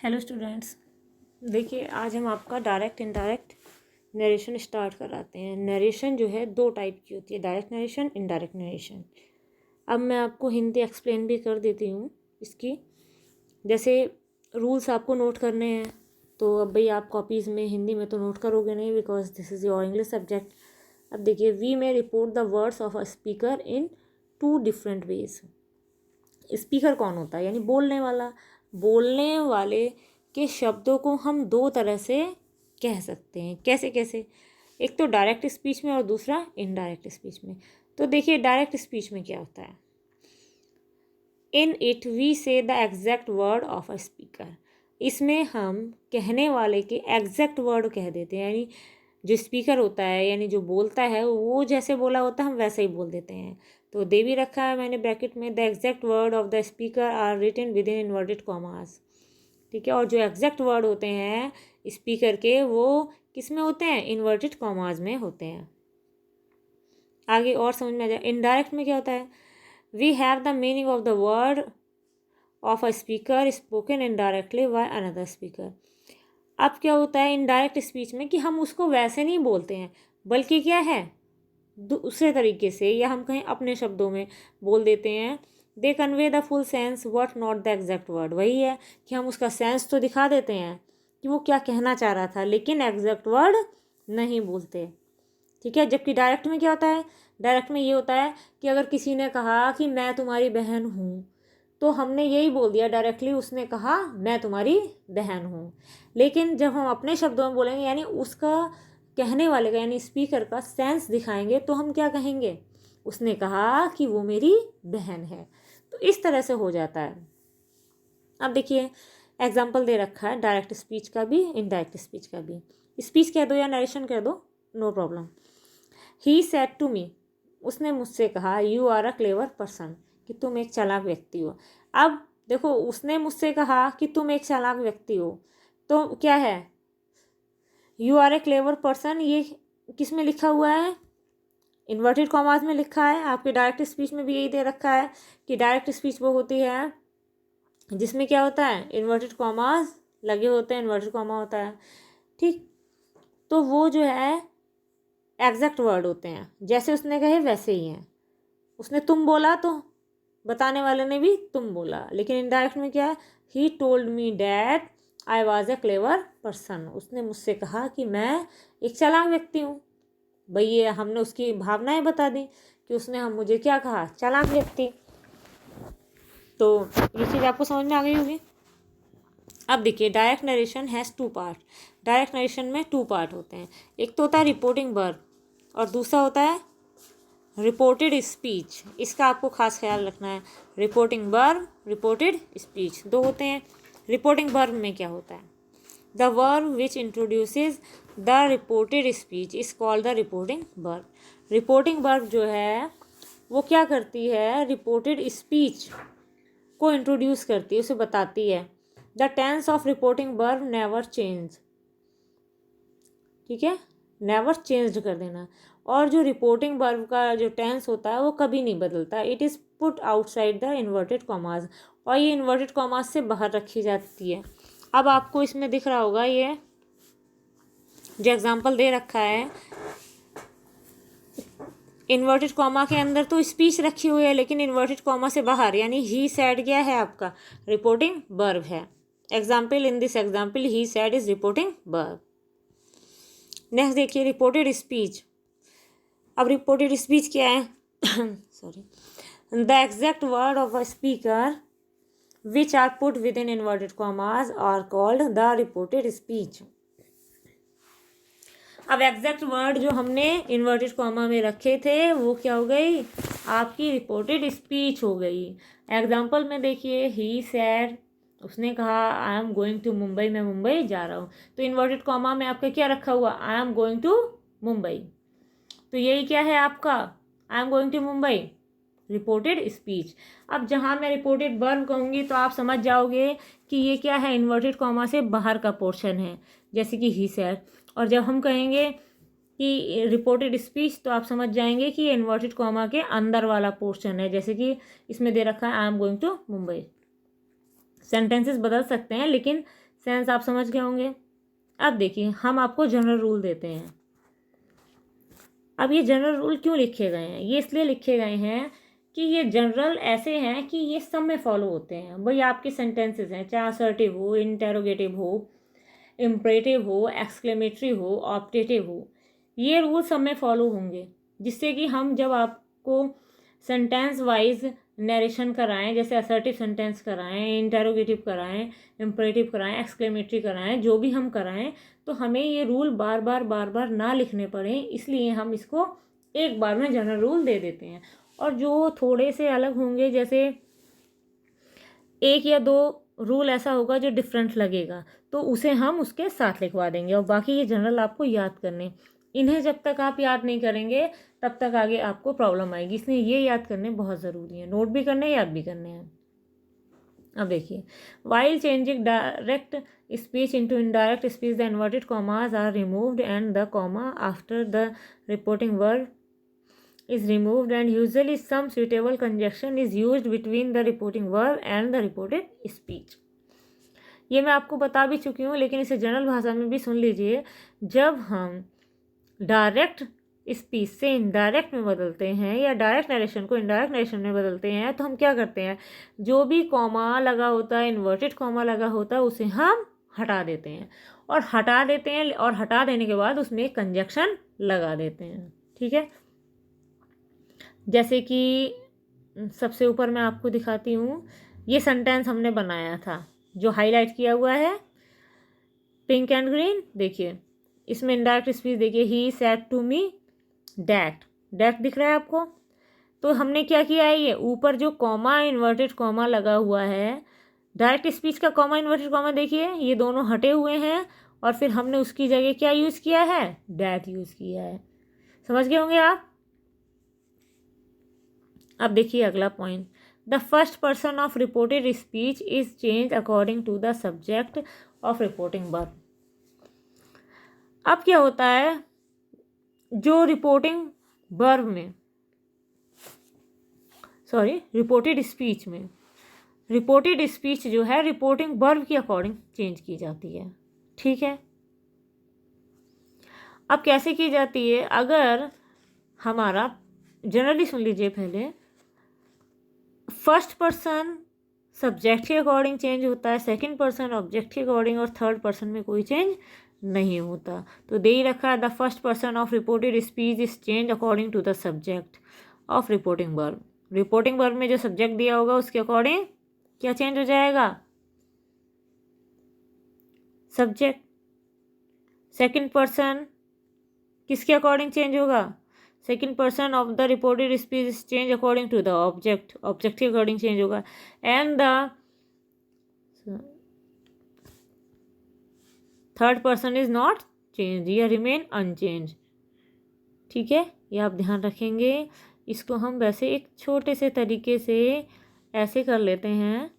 Hello students, देखिए आज हम आपका डायरेक्ट इनडायरेक्ट नरेशन स्टार्ट कराते हैं। नरेशन जो है दो टाइप की होती है, डायरेक्ट नरेशन, इनडायरेक्ट नरेशन। अब मैं आपको हिंदी एक्सप्लेन भी कर देती हूँ इसकी। जैसे रूल्स आपको नोट करने हैं, तो अब भाई आप कॉपीज़ में हिंदी में तो नोट करोगे नहीं, because this is your English subject. अब देखिए, we may report the words of a speaker in 2 different ways. Speaker कौन होता है? यानी बोलने वाला। बोलने वाले के शब्दों को हम दो तरह से कह सकते हैं। कैसे कैसे? एक तो डायरेक्ट स्पीच में और दूसरा इनडायरेक्ट स्पीच में। तो देखिए, डायरेक्ट स्पीच में क्या होता है। इन इट वी से the exact word of a speaker. इसमें हम कहने वाले के एग्जैक्ट वर्ड कह देते हैं, यानी जो स्पीकर होता है यानी जो बोलता है वो जैसे बोला होता है हम वैसे ही बोल देते हैं। तो दे भी रखा है मैंने ब्रैकेट में, the exact word of the speaker are written within inverted commas. ठीक है, और जो एग्जैक्ट वर्ड होते हैं स्पीकर के वो किस में होते हैं? इन्वर्टेड कॉमास में होते हैं। आगे और समझ में आ जाए। इनडायरेक्ट में क्या होता है? We have the meaning of the word of a speaker spoken indirectly by another speaker. अब क्या होता है इनडायरेक्ट स्पीच में कि हम उसको वैसे नहीं बोलते हैं, बल्कि क्या है, दूसरे तरीके से, या हम कहें अपने शब्दों में बोल देते हैं। They convey the full sense what not the exact word. वही है कि हम उसका सेंस तो दिखा देते हैं कि वो क्या कहना चाह रहा था, लेकिन एग्जैक्ट वर्ड नहीं बोलते। ठीक है, जबकि डायरेक्ट में क्या होता है? डायरेक्ट में ये होता है कि अगर किसी ने कहा कि मैं तुम्हारी बहन हूँ, तो हमने यही बोल दिया डायरेक्टली, उसने कहा मैं तुम्हारी बहन हूँ। लेकिन जब हम अपने शब्दों में बोलेंगे, यानी उसका कहने वाले का यानी स्पीकर का सेंस दिखाएंगे, तो हम क्या कहेंगे? उसने कहा कि वो मेरी बहन है। तो इस तरह से हो जाता है। अब देखिए, एग्जाम्पल दे रखा है डायरेक्ट स्पीच का भी, इनडायरेक्ट स्पीच का भी। स्पीच कह दो या नरेशन कह दो, no problem. He said to me, उसने मुझसे कहा, you are a clever person, कि तुम एक चालाक व्यक्ति हो। अब देखो, उसने मुझसे कहा कि तुम एक चालाक व्यक्ति हो, तो क्या है? You are a clever person, ये किस में लिखा हुआ है? इन्वर्टेड कॉमास में लिखा है। आपके डायरेक्ट स्पीच में भी यही दे रखा है कि डायरेक्ट स्पीच वो होती है जिसमें क्या होता है? इन्वर्टेड कॉमास लगे होते हैं, इन्वर्टेड कॉमा होता है। ठीक, तो वो जो है एग्जैक्ट वर्ड होते हैं, जैसे उसने कहे वैसे ही हैं। उसने तुम बोला तो बताने वाले ने भी तुम बोला। लेकिन इनडायरेक्ट में क्या है? He told me that I was a clever person. उसने मुझसे कहा कि मैं एक चालाक व्यक्ति हूँ। भाई ये हमने उसकी भावनाएं बता दी कि उसने हम मुझे क्या कहा? चालाक व्यक्ति। तो ये चीज़ आपको समझ में आ गई होगी। अब देखिए, direct narration has 2 part. Direct narration में 2 पार्ट होते हैं। एक तो होता है रिपोर्टिंग वर्ब और दूसरा होता है रिपोर्टेड स्पीच। इसका आपको खास ख्याल रखना है। रिपोर्टिंग वर्ब, रिपोर्टेड स्पीच, दो होते हैं। रिपोर्टिंग वर्ब में क्या होता है? The verb which introduces the reported speech is called the reporting verb. Reporting verb जो है वो क्या करती है? रिपोर्टेड स्पीच को इंट्रोड्यूस करती है, उसे बताती है। The tense of reporting verb never change. ठीक है, नेवर चेंज कर देना। और जो रिपोर्टिंग वर्ब का जो टेंस होता है वो कभी नहीं बदलता। It is put outside the inverted commas, और ये इन्वर्टेड कॉमास से बाहर रखी जाती है। अब आपको इसमें दिख रहा होगा ये जो एग्जांपल दे रखा है, इन्वर्टेड कॉमा के अंदर तो स्पीच रखी हुई है, लेकिन इन्वर्टेड कॉमा से बाहर, यानी ही सैड क्या है? आपका रिपोर्टिंग वर्ब है। Example, in this example he said is reporting verb. Next देखिए, रिपोर्टेड स्पीच। अब रिपोर्टेड स्पीच क्या है? Sorry, the exact word of a speaker which are put within inverted commas are called the reported speech. अब exact word जो हमने inverted comma में रखे थे वो क्या हो गई? आपकी रिपोर्टेड स्पीच हो गई। एग्जाम्पल में देखिए, ही सैड, उसने कहा, I am going to Mumbai, मैं मुंबई जा रहा हूँ। तो इन्वर्टेड कॉमा में आपका क्या रखा हुआ? I am going to Mumbai. तो यही क्या है आपका? I am going to Mumbai, reported speech. अब जहाँ मैं रिपोर्टेड वर्ब कहूँगी तो आप समझ जाओगे कि ये क्या है? इन्वर्टेड कॉमा से बाहर का पोर्शन है, जैसे कि ही सैड। और जब हम कहेंगे कि रिपोर्टेड स्पीच तो आप समझ जाएंगे कि ये इन्वर्टेड कॉमा के अंदर वाला पोर्शन है, जैसे कि इसमें दे रखा है I am going to Mumbai. Sentences बदल सकते हैं, लेकिन सेंस आप समझ गए होंगे। अब देखिए हम आपको जनरल रूल देते हैं। अब ये जनरल रूल क्यों लिखे गए हैं? ये इसलिए लिखे गए हैं कि ये जनरल ऐसे हैं कि ये सब में फॉलो होते हैं। वही आपके सेंटेंसेस हैं, चाहे असर्टिव हो, इंटेरोगेटिव हो, इम्परेटिव हो, एक्सक्लेमेटरी हो, ऑप्टेटिव हो, ये रूल सब में फॉलो होंगे। जिससे कि हम जब आपको सेंटेंस वाइज नरेशन कराएं, जैसे असर्टिव सेंटेंस कराएं, इंटेरोगेटिव कराएं, इम्परेटिव कराएं, एक्सक्लेमेटरी कराएं, जो भी हम कराएं, तो हमें ये रूल बार बार ना लिखने पड़े। इसलिए हम इसको एक बार में जनरल रूल दे देते हैं। और जो थोड़े से अलग होंगे, जैसे एक या दो रूल ऐसा होगा जो डिफरेंट लगेगा, तो उसे हम उसके साथ लिखवा देंगे। और बाकी ये जनरल आपको याद करने, इन्हें जब तक आप याद नहीं करेंगे तब तक आगे आपको प्रॉब्लम आएगी। इसलिए ये याद करने बहुत ज़रूरी है, नोट भी करने याद भी करने हैं। अब देखिए, while changing direct speech into indirect speech the inverted commas are removed and the comma after the reporting verb is removed and usually some suitable conjunction is used between the reporting verb and the reported speech। ये मैं आपको बता भी चुकी हूँ, लेकिन इसे general भाषा में भी सुन लीजिए। जब हम डायरेक्ट स्पीच से इनडायरेक्ट में बदलते हैं या डायरेक्ट नरेशन को इनडायरेक्ट नरेशन में बदलते हैं, तो हम क्या करते हैं, जो भी कॉमा लगा होता है, इन्वर्टेड कॉमा लगा होता है, उसे हम हटा देते हैं। और हटा देने के बाद उसमें एक कंजक्शन लगा देते हैं। ठीक है, जैसे कि सबसे ऊपर मैं आपको दिखाती हूँ, ये सेंटेंस हमने बनाया था जो हाईलाइट किया हुआ है, पिंक एंड ग्रीन। देखिए इसमें इनडायरेक्ट स्पीच देखिए, he said to me that, that दिख रहा है आपको। तो हमने क्या किया है, ये ऊपर जो कॉमा इन्वर्टेड कॉमा लगा हुआ है, डायरेक्ट स्पीच का कॉमा इन्वर्टेड कॉमा देखिए, ये दोनों हटे हुए हैं। और फिर हमने उसकी जगह क्या यूज़ किया है, डैट यूज़ किया है। समझ गए होंगे आप। अब देखिए अगला point, the first person of reported speech is change according to the subject of reporting verb. अब क्या होता है, जो रिपोर्टेड स्पीच जो है रिपोर्टिंग वर्ब के अकॉर्डिंग चेंज की जाती है। ठीक है, अब कैसे की जाती है, अगर हमारा जनरली सुन लीजिए, पहले फर्स्ट पर्सन सब्जेक्ट के अकॉर्डिंग चेंज होता है, सेकंड पर्सन ऑब्जेक्ट के अकॉर्डिंग, और थर्ड पर्सन में कोई चेंज नहीं होता। तो दे ही रखा है, the first person of reported speech is change according to the subject of reporting verb. Reporting verb में जो सब्जेक्ट दिया होगा उसके अकॉर्डिंग क्या चेंज हो जाएगा, सब्जेक्ट। सेकंड पर्सन किसके अकॉर्डिंग चेंज होगा, second person of the reported speech is change according to the object, object के अकॉर्डिंग चेंज होगा। And the third person is not change या रिमेन अनचेंज। ठीक है, ये आप ध्यान रखेंगे। इसको हम वैसे एक छोटे से तरीके से ऐसे कर लेते हैं,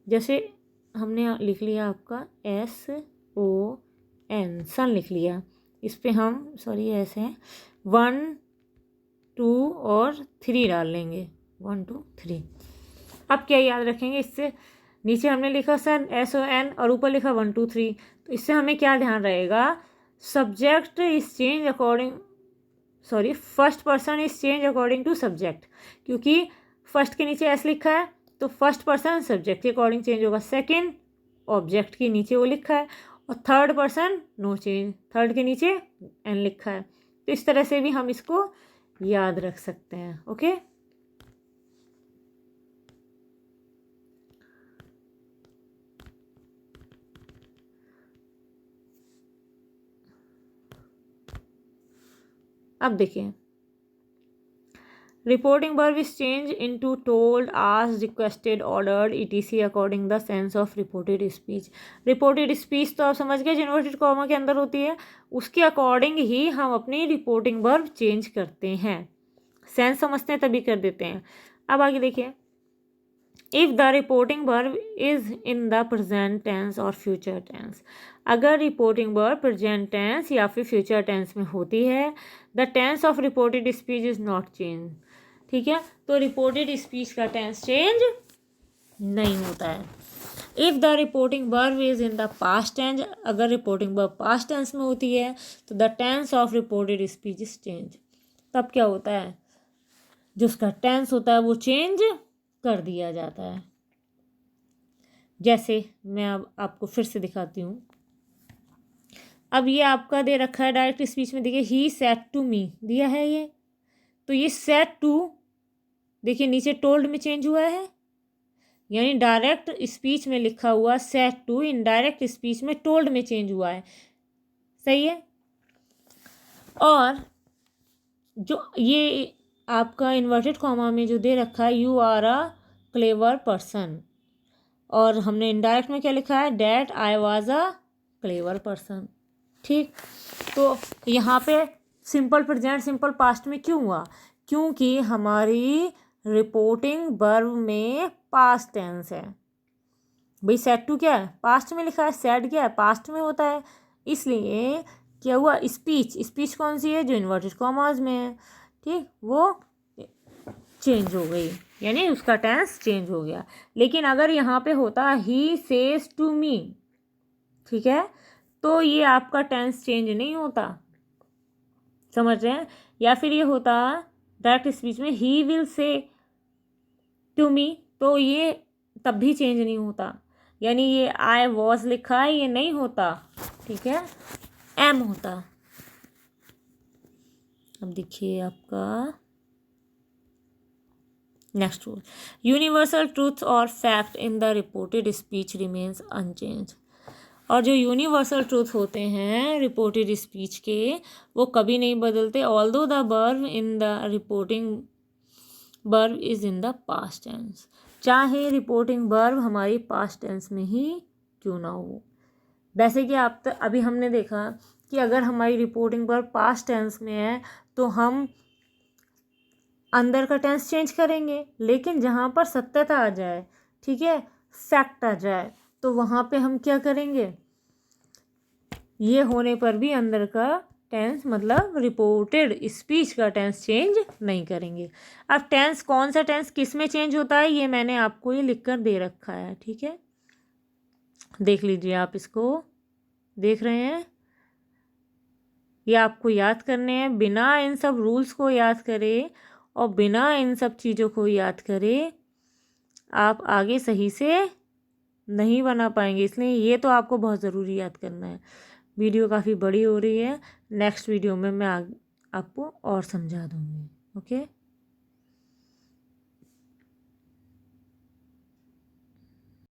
जैसे हमने लिख लिया आपका SON, सन लिख लिया, इस पर हम ऐसे हैं 1 2 और 3 डाल लेंगे, 1 2 3। अब क्या याद रखेंगे, इससे नीचे हमने लिखा सन SON और ऊपर लिखा 1 2 3, तो इससे हमें क्या ध्यान रहेगा, subject is change according first person is change according to subject, क्योंकि फर्स्ट के नीचे S लिखा है तो फर्स्ट पर्सन सब्जेक्ट के अकॉर्डिंग चेंज होगा, सेकेंड ऑब्जेक्ट के नीचे वो लिखा है, और third person no change, third के नीचे N लिखा है। तो इस तरह से भी हम इसको याद रख सकते हैं। ओके, अब देखिए, reporting verb is change into told, asked, requested, ordered etc according the sense of reported speech. Reported speech तो आप समझ गए, इन्वर्टेड कॉमा के अंदर होती है, उसके अकॉर्डिंग ही हम अपनी रिपोर्टिंग वर्ब चेंज करते हैं। सेंस समझते हैं तभी कर देते हैं। अब आगे देखिए, if the reporting verb is in the present tense और फ्यूचर टेंस, अगर रिपोर्टिंग वर्ब प्रेजेंट टेंस या फिर फ्यूचर टेंस में होती है, the tense of reported speech is not change. ठीक है, तो रिपोर्टेड स्पीच का टेंस चेंज नहीं होता है। If the reporting verb is in the past tense, अगर रिपोर्टिंग वर्ब पास्ट टेंस में होती है तो the tense of reported speech is change. तब क्या होता है, जो उसका टेंस होता है वो चेंज कर दिया जाता है। जैसे मैं अब आपको फिर से दिखाती हूँ। अब ये आपका दे रखा है डायरेक्ट स्पीच में, देखिए ही सेड टू मी दिया है ये, तो ये सेड टू देखिए नीचे टोल्ड में चेंज हुआ है, यानी डायरेक्ट स्पीच में लिखा हुआ सेड टू इनडायरेक्ट स्पीच में टोल्ड में चेंज हुआ है। सही है। और जो ये आपका इन्वर्टेड कॉमा में जो दे रखा है you are a clever person, और हमने इनडायरेक्ट में क्या लिखा है, that I was a clever person. ठीक, तो यहाँ पे सिंपल प्रेजेंट सिंपल पास्ट में क्यों हुआ, क्योंकि हमारी रिपोर्टिंग वर्ब में पास्ट टेंस है। भाई सेड टू क्या है, पास्ट में लिखा है, सेड क्या है, पास्ट में होता है, इसलिए क्या हुआ, स्पीच स्पीच कौन सी है, जो इन्वर्टेड कॉमास में है, ठीक, वो चेंज हो गई, यानी उसका टेंस चेंज हो गया। लेकिन अगर यहाँ पे होता ही सेज टू मी, ठीक है, तो ये आपका टेंस चेंज नहीं होता, समझ रहे हैं। या फिर ये होता डायरेक्ट स्पीच में he will say to me, तो ये तब भी चेंज नहीं होता, यानी ये आई वॉज लिखा है ये नहीं होता, ठीक है, एम होता। अब देखिए आपका नेक्स्ट रूल, यूनिवर्सल ट्रूथ और fact in the reported speech remains unchange. और जो यूनिवर्सल ट्रूथ होते हैं रिपोर्टेड स्पीच के वो कभी नहीं बदलते, although the verb in the reporting verb is in the past tense, चाहे रिपोर्टिंग वर्ब हमारी पास्ट टेंस में ही क्यों ना हो। वैसे कि आप अभी हमने देखा कि अगर हमारी रिपोर्टिंग वर्ब पास्ट टेंस में है तो हम अंदर का टेंस चेंज करेंगे, लेकिन जहाँ पर सत्यता आ जाए, ठीक है, फैक्ट आ जाए, तो वहाँ पे हम क्या करेंगे, ये होने पर भी अंदर का टेंस मतलब रिपोर्टेड स्पीच का टेंस चेंज नहीं करेंगे। अब टेंस कौन सा टेंस किस में चेंज होता है ये मैंने आपको ये लिख कर दे रखा है, ठीक है, देख लीजिए आप इसको, देख रहे हैं, ये आपको याद करने हैं। बिना इन सब रूल्स को याद करे और बिना इन सब चीज़ों को याद करे आप आगे सही से नहीं बना पाएंगे, इसलिए ये तो आपको बहुत ज़रूरी याद करना है। वीडियो काफ़ी बड़ी हो रही है, नेक्स्ट वीडियो में मैं आपको और समझा दूँगी। ओके।